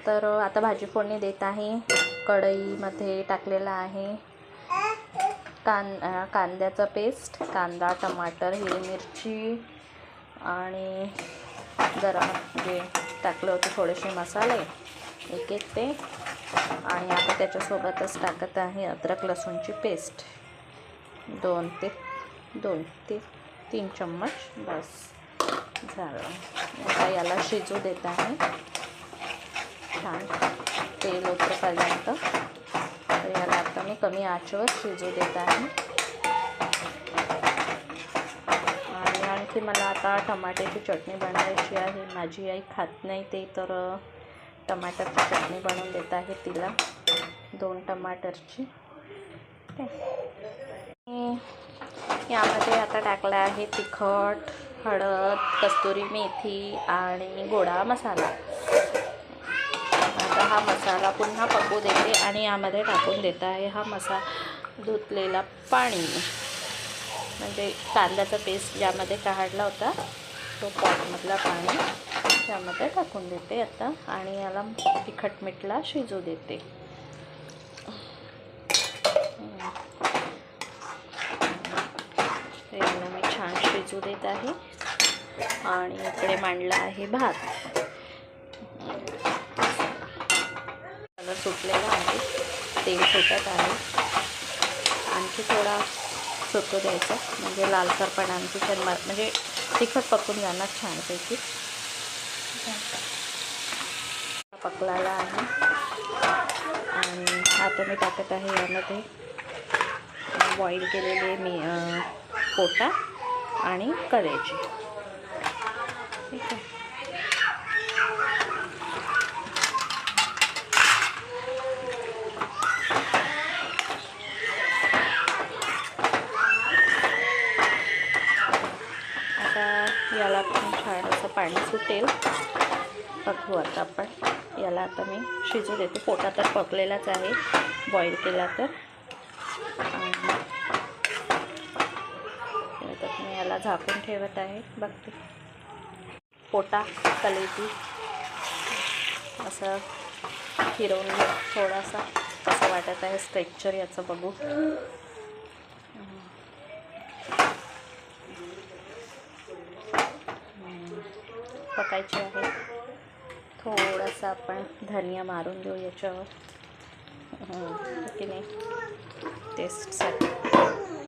तर आता भाजी फोडणी देत आहे। कढईमध्ये टाकलेला आहे कांद्याचा पेस्ट, कांदा, टमाटर, हिरवी मिरची आणि जरा जे टाकले होते थोडेसे मसाले एक ते, आणि आता त्याच्यासोबतच टाकत आहे अद्रक लसूणची पेस्ट 2 ते 3 चम्मच बस झालं। आता याला शिजू देत आहे छान तेल उतरेपर्यंत। तर याला आता मी कमी आचेवर शिजू देत आहे। आणि आणखी मला आता टमाट्याची चटणी बनवायची आहे। माझी आई खात नाही ते, तर टमाटरची चटणी बनवून देत आहे तिला 2 टमाटरची। यामध्ये आता टाकला आहे तिखट, हळद, कस्तुरी मेथी आणि गोडा मसाला। आता हा मसाला पुन्हा पकवू देते आणि यामध्ये टाकून देत आहे हा धुतलेला पाणी, म्हणजे कांद्याचा पेस्ट ज्यामध्ये काढला होता तो पॉटमधला पाणी त्यामध्ये टाकून देते आता, आणि याला तिखट मीठला शिजू देते। याला मी छान शिजू देत आहे आणि इकडे मांडला आहे भात। कलर सुटलेला आहे, तेल सुटत आहे, आणखी थोडा सुटू द्यायचा म्हणजे लालसरपणा आणखी छान म्हणजे तिखट पकून जाणार छानपैकी। पकलाला आहे आणि आता मी टाकत आहे यामध्ये बॉईल केलेले पोटा आणि कलेजी। ठीक आहे, आता याला पण छान असं पाणी सुटेल, पकवू आता आपण याला। आता मी शिजू देते, पोटा तर पकलेलाच आहे बॉईल केला तर, आणि मी याला झाकून ठेवत आहे। बघते पोटा कलेजी असं फिरवून थोडासा कसं वाटत आहे स्ट्रेक्चर याचं बघू। पकायचे आहे, थोडासा आपण धनिया मारून देऊ याच्यावर की नाही टेस्टसाठी।